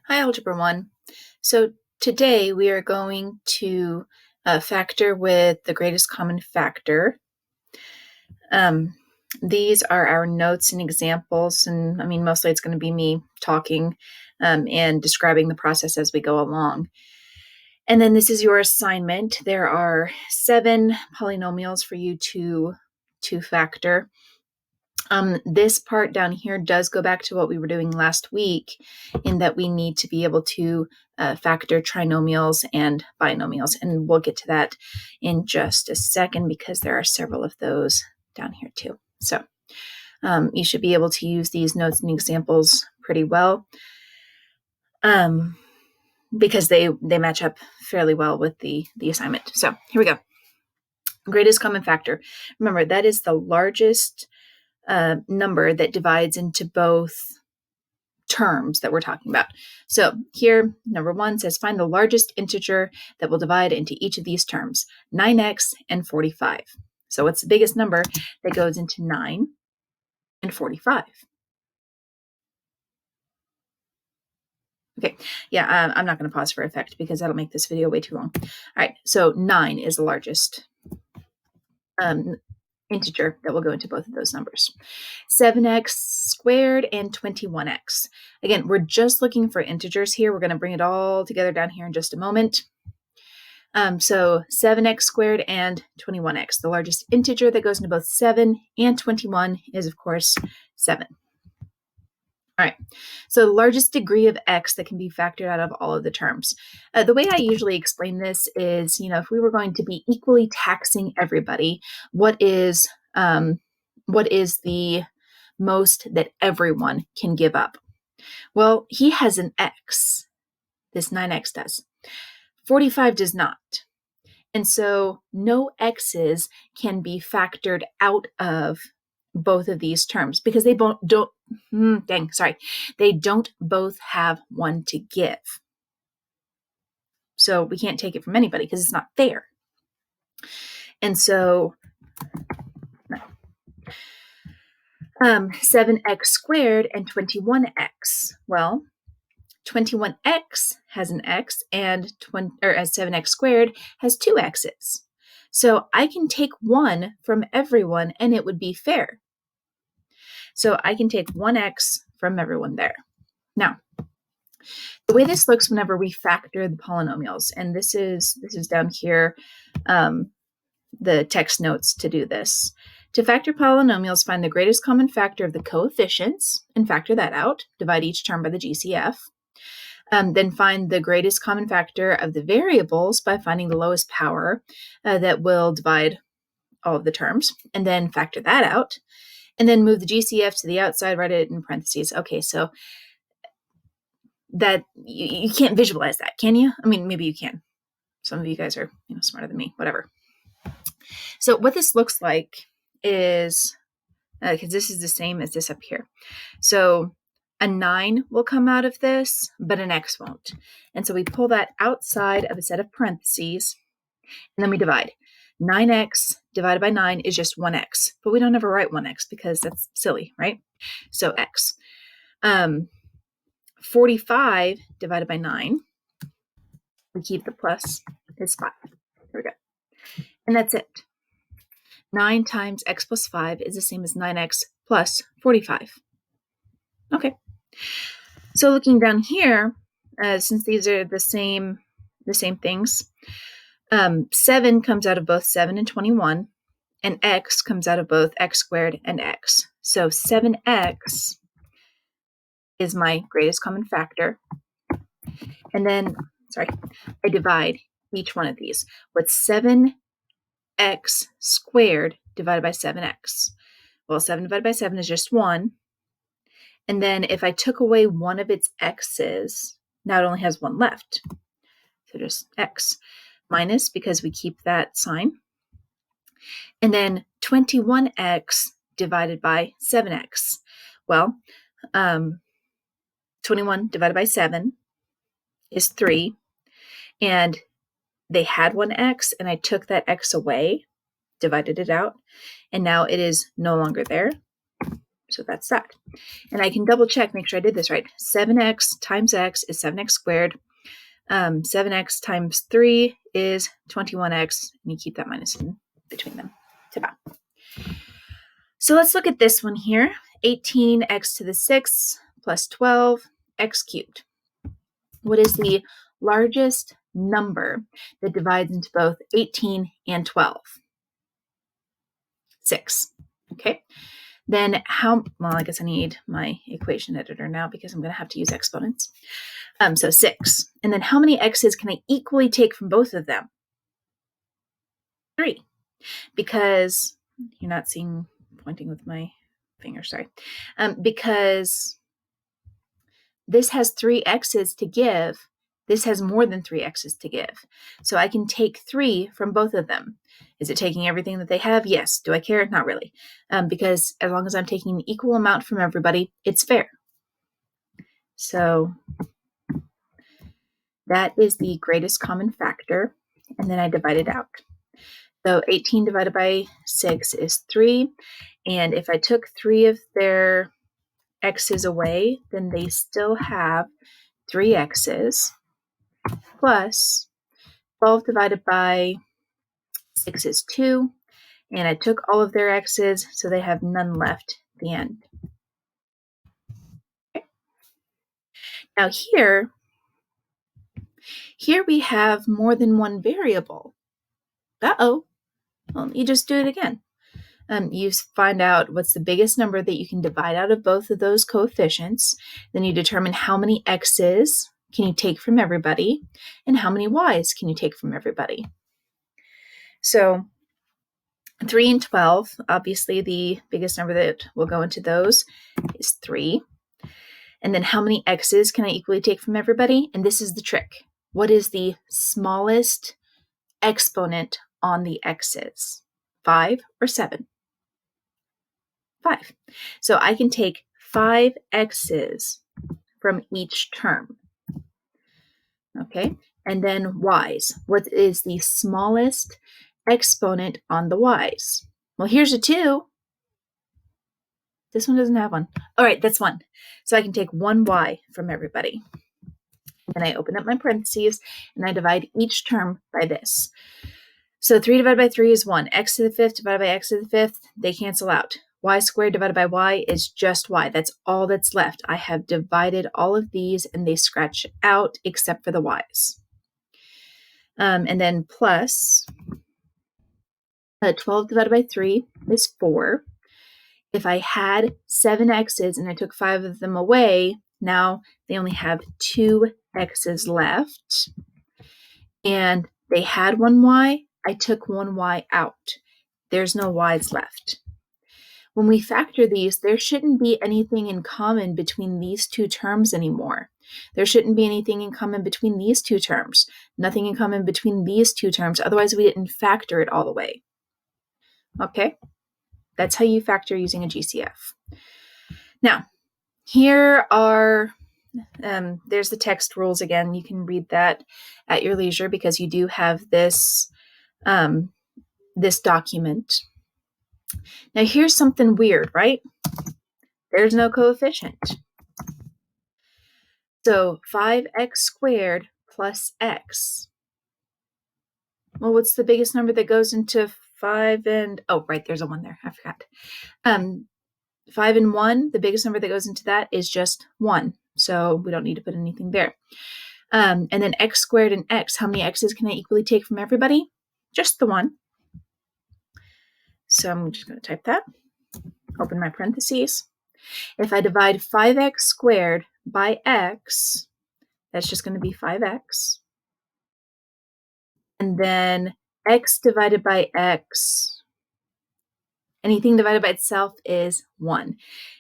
Hi, Algebra 1. So today we are going to factor with the greatest common factor. These are our notes and examples, and mostly it's going to be me talking and describing the process as we go along. And then this is your assignment. There are 7 polynomials for you to factor. This part down here does go back to what we were doing last week in that we need to be able to factor trinomials and binomials, and we'll get to that in just a second because there are several of those down here too. So you should be able to use these notes and examples pretty well because they match up fairly well with the assignment. So here we go. Greatest common factor. Remember, that is the largest number that divides into both terms that we're talking about. So here, number 1 says find the largest integer that will divide into each of these terms, 9x and 45. So what's the biggest number that goes into 9 and 45? Okay, yeah, I'm not going to pause for effect because that'll make this video way too long. All right, so 9 is the largest integer that will go into both of those numbers. 7x squared and 21x. Again, we're just looking for integers here. We're going to bring it all together down here in just a moment. So 7x squared and 21x. The largest integer that goes into both 7 and 21 is, of course, 7. All right, so the largest degree of x that can be factored out of all of the terms. The way I usually explain this is, if we were going to be equally taxing everybody, what is the most that everyone can give up? Well, he has an x. This 9x does. 45 does not. And so no x's can be factored out of both of these terms because they they don't both have one to give. So we can't take it from anybody because it's not fair. And so 7x squared and 21x. Well, 21x has an x and 7x squared has 2 x's. So I can take one from everyone and it would be fair. So I can take 1x from everyone there. Now, the way this looks whenever we factor the polynomials, and this is down here, the text notes to do this. To factor polynomials, find the greatest common factor of the coefficients and factor that out. Divide each term by the GCF. Then find the greatest common factor of the variables by finding the lowest power that will divide all of the terms, and then factor that out. And then move the GCF to the outside, write it in parentheses. Okay, so that you can't visualize that, can you? Maybe you can. Some of you guys are smarter than me, whatever. So what this looks like is, because this is the same as this up here. So a 9 will come out of this, but an x won't. And so we pull that outside of a set of parentheses, and then we divide. 9x divided by 9 is just 1x, but we don't ever write 1x because that's silly, right? So x. 45 divided by 9, we keep the plus, is 5. There we go. And that's it. 9 times x plus 5 is the same as 9x plus 45. Okay. So looking down here, since these are the same things, 7 comes out of both 7 and 21, and x comes out of both x squared and x. So 7x is my greatest common factor. And then, I divide each one of these. What's 7x squared divided by 7x? Well, 7 divided by 7 is just 1. And then if I took away one of its x's, now it only has 1 left. So just x minus, because we keep that sign. And then 21x divided by 7x. Well, 21 divided by 7 is 3. And they had 1x, and I took that x away, divided it out, and now it is no longer there. So that's that. And I can double check, make sure I did this right. 7x times x is 7x squared. 7x times 3 is 21x, and you keep that minus in between them. So let's look at this one here. 18x to the 6th plus 12, x cubed. What is the largest number that divides into both 18 and 12? 6. Okay. Then well, I guess I need my equation editor now because I'm going to have to use exponents. So 6. And then how many x's can I equally take from both of them? 3. Because you're not seeing, pointing with my finger, sorry. Because this has 3 x's to give. This has more than 3 x's to give. So I can take 3 from both of them. Is it taking everything that they have? Yes. Do I care? Not really. Because as long as I'm taking an equal amount from everybody, it's fair. So that is the greatest common factor. And then I divide it out. So 18 divided by 6 is 3. And if I took 3 of their x's away, then they still have 3 x's plus 12 divided by 6 is 2. And I took all of their x's, so they have none left at the end. Okay. Now here we have more than one variable. Uh-oh. Well, you just do it again. You find out what's the biggest number that you can divide out of both of those coefficients. Then you determine how many x's can you take from everybody and how many y's can you take from everybody. So 3 and 12, obviously the biggest number that will go into those is 3. And then how many x's can I equally take from everybody? And this is the trick. What is the smallest exponent on the x's? 5 or 7? 5. So I can take 5 x's from each term. Okay, and then y's. What is the smallest exponent on the y's? Well, here's a 2. This one doesn't have one. All right, that's 1. So I can take 1 y from everybody. And I open up my parentheses, and I divide each term by this. So 3 divided by 3 is 1. X to the 5th divided by x to the 5th, they cancel out. Y squared divided by y is just y. That's all that's left. I have divided all of these, and they scratch out except for the y's. And then plus 12 divided by 3 is 4. If I had 7 x's and I took 5 of them away, now they only have 2 x's left. And they had 1 y. I took 1 y out. There's no y's left. When we factor these, there shouldn't be anything in common between these two terms anymore. There shouldn't be anything in common between these two terms. Nothing in common between these two terms. Otherwise, we didn't factor it all the way. Okay? That's how you factor using a GCF. Now, here are, there's the text rules again. You can read that at your leisure because you do have this, this document. Now, here's something weird, right? There's no coefficient. So 5x squared plus x. Well, what's the biggest number that goes into 5 and, oh, right, there's a 1 there. I forgot. 5 and 1, the biggest number that goes into that is just 1. So we don't need to put anything there. And then x squared and x, how many x's can I equally take from everybody? Just the 1. So I'm just going to type that, open my parentheses. If I divide 5x squared by x, that's just going to be 5x. And then x divided by x, anything divided by itself is 1.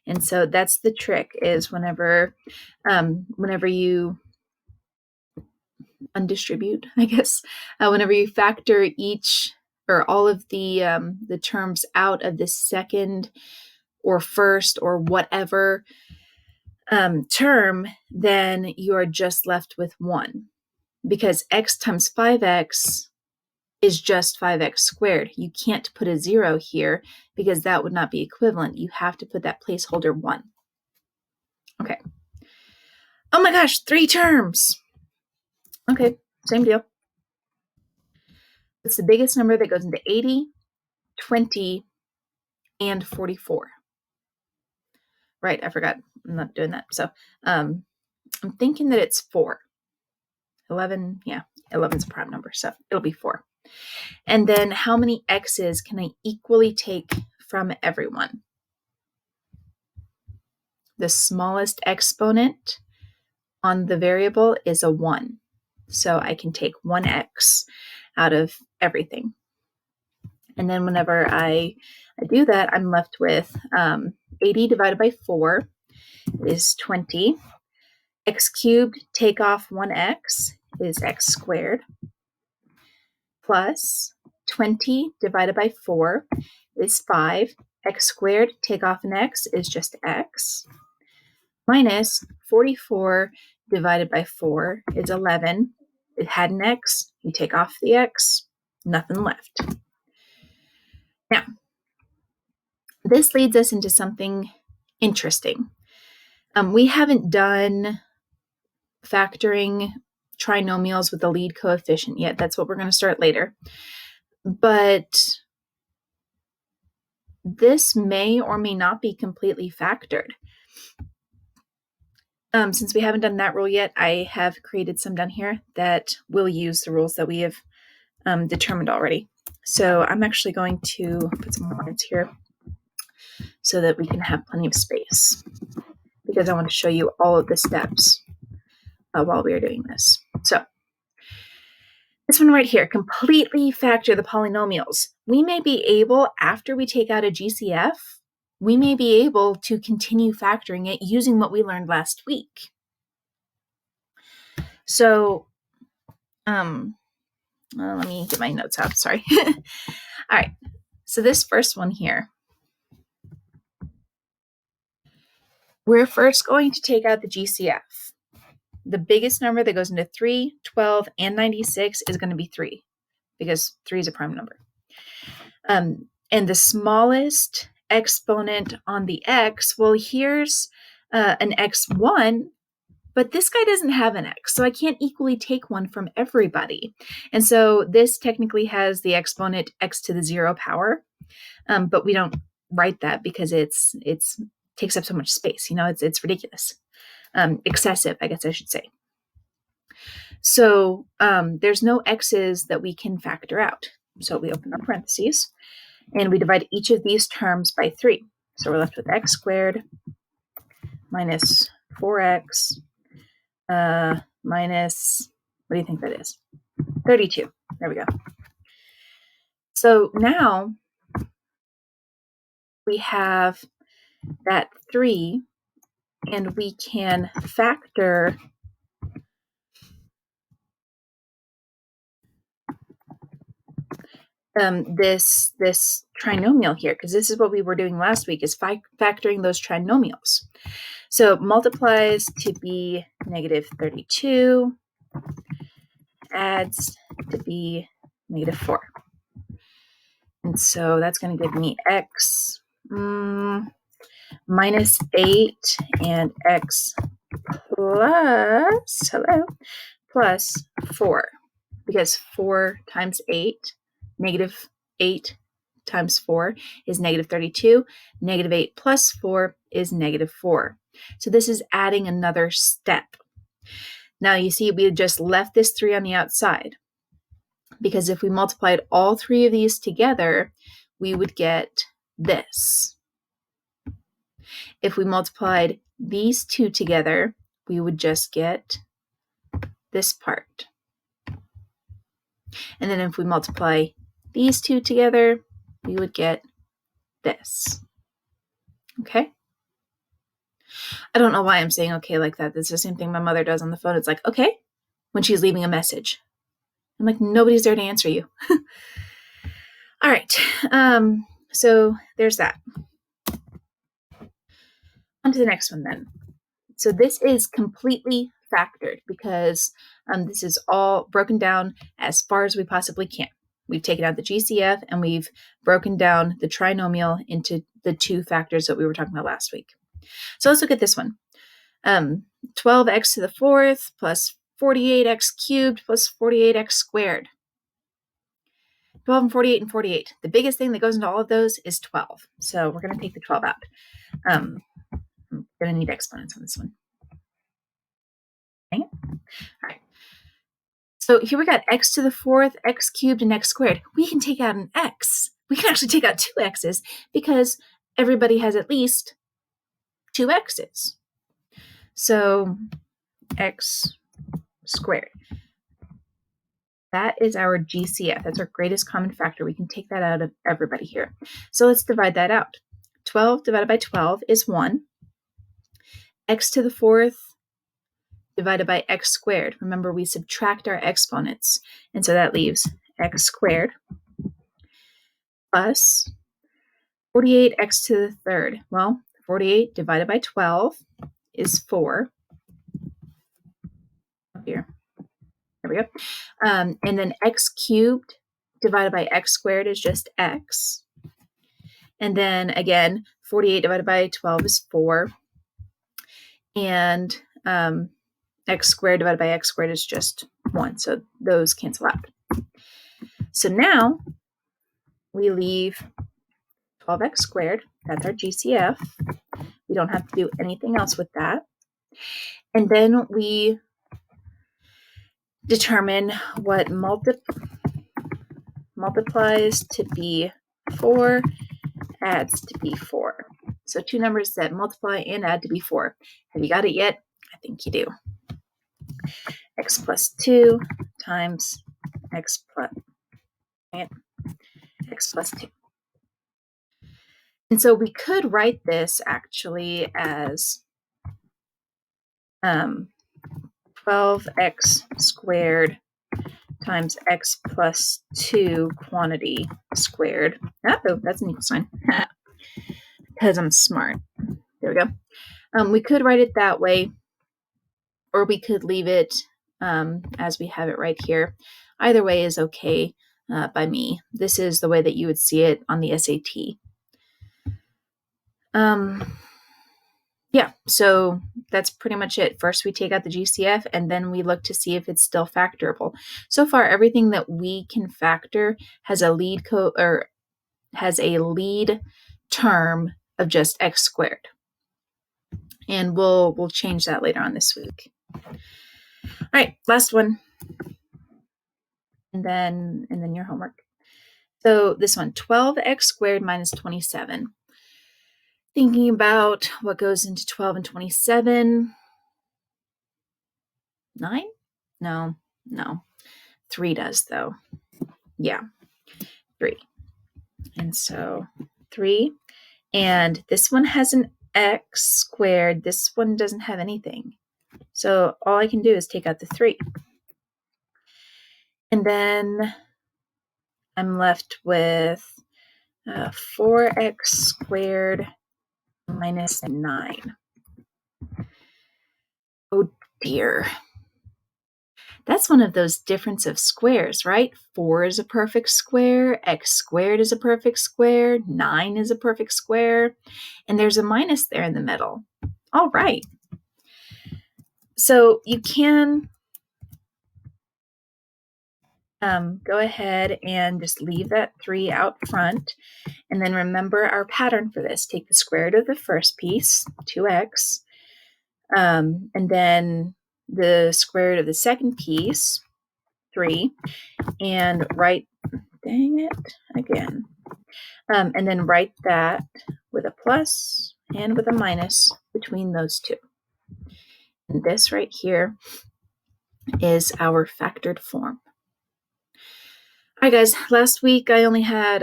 And so that's the trick, is whenever you undistribute, I guess, whenever you factor each or all of the terms out of the second or first or whatever term, then you are just left with 1. Because x times 5x is just 5x squared. You can't put a 0 here because that would not be equivalent. You have to put that placeholder 1. Okay. Oh my gosh, 3 terms. Okay, same deal. What's the biggest number that goes into 80, 20, and 44? Right, I forgot. I'm not doing that. So I'm thinking that it's 4. 11, yeah, 11 is a prime number, so it'll be 4. And then how many x's can I equally take from everyone? The smallest exponent on the variable is a 1. So I can take 1x out of everything. And then whenever I do that, I'm left with 80 divided by 4 is 20. X cubed, take off 1x is x squared, plus 20 divided by 4 is 5. X squared, take off an x is just x, minus 44 divided by 4 is 11. It had an x, you take off the x, nothing left. Now, this leads us into something interesting. We haven't done factoring trinomials with the lead coefficient yet. That's what we're going to start later. But this may or may not be completely factored. Since we haven't done that rule yet, I have created some down here that will use the rules that we have determined already. So I'm actually going to put some lines here so that we can have plenty of space, because I want to show you all of the steps while we are doing this. So this one right here, completely factor the polynomials. We may be able, after we take out a GCF, we may be able to continue factoring it using what we learned last week. So, let me get my notes out, sorry. All right, so this first one here, we're first going to take out the GCF. The biggest number that goes into 3, 12, and 96 is going to be 3, because 3 is a prime number. And the smallest exponent on the x, well, here's an x1, but this guy doesn't have an x, so I can't equally take one from everybody. And so this technically has the exponent x to the 0 power, but we don't write that because it's takes up so much space. You know, it's ridiculous. Excessive, I guess I should say. So there's no x's that we can factor out. So we open our parentheses, and we divide each of these terms by 3. So we're left with x squared minus 4x minus, what do you think that is? 32. There we go. So now we have that 3, and we can factor this trinomial here, because this is what we were doing last week, is factoring those trinomials. So multiplies to be negative 32, adds to be negative 4. And so that's going to give me x minus 8 and x plus 4, because 4 times 8, negative 8 times 4 is negative 32. Negative 8 plus 4 is negative 4. So this is adding another step. Now you see we just left this 3 on the outside, because if we multiplied all 3 of these together, we would get this. If we multiplied these 2 together, we would just get this part. And then if we multiply these 2 together, we would get this. Okay? I don't know why I'm saying okay like that. That's the same thing my mother does on the phone. It's like, okay, when she's leaving a message. I'm like, nobody's there to answer you. All right. So there's that. On to the next one then. So this is completely factored, because this is all broken down as far as we possibly can. We've taken out the GCF and we've broken down the trinomial into the two factors that we were talking about last week. So let's look at this one. 12x to the fourth plus 48x cubed plus 48x squared. 12 and 48 and 48. The biggest thing that goes into all of those is 12. So we're going to take the 12 out. I'm going to need exponents on this one. Okay. All right. So here we got x to the fourth, x cubed, and x squared. We can take out an x. We can actually take out two x's because everybody has at least two x's. So x squared. That is our GCF. That's our greatest common factor. We can take that out of everybody here. So let's divide that out. 12 divided by 12 is 1. X to the fourth divided by x squared. Remember, we subtract our exponents. And so that leaves x squared plus 48x to the third. Well, 48 divided by 12 is 4. Up here. There we go. And then x cubed divided by x squared is just x. And then again, 48 divided by 12 is 4. And x squared divided by x squared is just 1. So those cancel out. So now we leave 12x squared. That's our GCF. We don't have to do anything else with that. And then we determine what multiplies to be 4, adds to be 4. So two numbers that multiply and add to be 4. Have you got it yet? I think you do. X plus 2 times x plus 2. And so we could write this actually as 12x squared times x plus 2 quantity squared. Oh, that's an equal sign. Because I'm smart. There we go. We could write it that way, or we could leave it as we have it right here. Either way is okay by me. This is the way that you would see it on the SAT. Yeah, so that's pretty much it. First, we take out the GCF, and then we look to see if it's still factorable. So far, everything that we can factor has a lead term of just x squared, and we'll change that later on this week. All right, last one, and then your homework. So this one, 12x squared minus 27. Thinking about what goes into 12 and 27. 9? No. 3 does, though. Yeah, 3. And so 3. And this one has an x squared. This one doesn't have anything. So all I can do is take out the 3. And then I'm left with 4x squared minus 9. Oh dear. That's one of those difference of squares, right? 4 is a perfect square, x squared is a perfect square, 9 is a perfect square, and there's a minus there in the middle. All right. So you can go ahead and just leave that 3 out front. And then remember our pattern for this. Take the square root of the first piece, 2x, and then the square root of the second piece, 3, and write, dang it, again. And then write that with a plus and with a minus between those two. And this right here is our factored form. All right, guys, last week I only had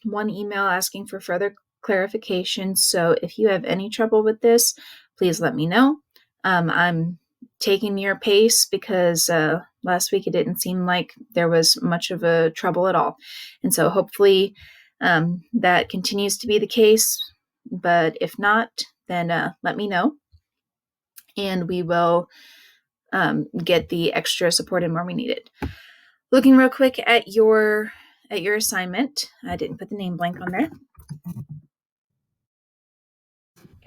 one email asking for further clarification. So if you have any trouble with this, please let me know. I'm taking your pace because last week it didn't seem like there was much of a trouble at all. And so hopefully that continues to be the case. But if not, then let me know. And we will get the extra support in where we need it. Looking real quick at your at your assignment. I didn't put the name blank on there.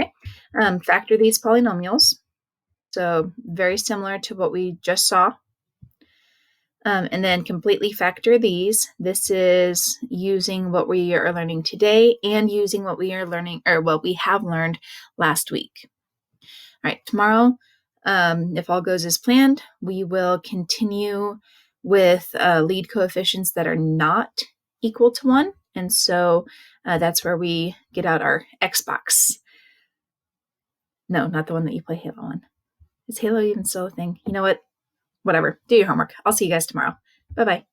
Okay. Factor these polynomials. So very similar to what we just saw. And then completely factor these. This is using what we are learning today and using what we are learning, or what we have learned last week. All right, tomorrow, if all goes as planned, we will continue with lead coefficients that are not equal to 1. And so that's where we get out our Xbox. No, not the one that you play Halo on. Is Halo even still a thing? You know what? Whatever. Do your homework. I'll see you guys tomorrow. Bye-bye.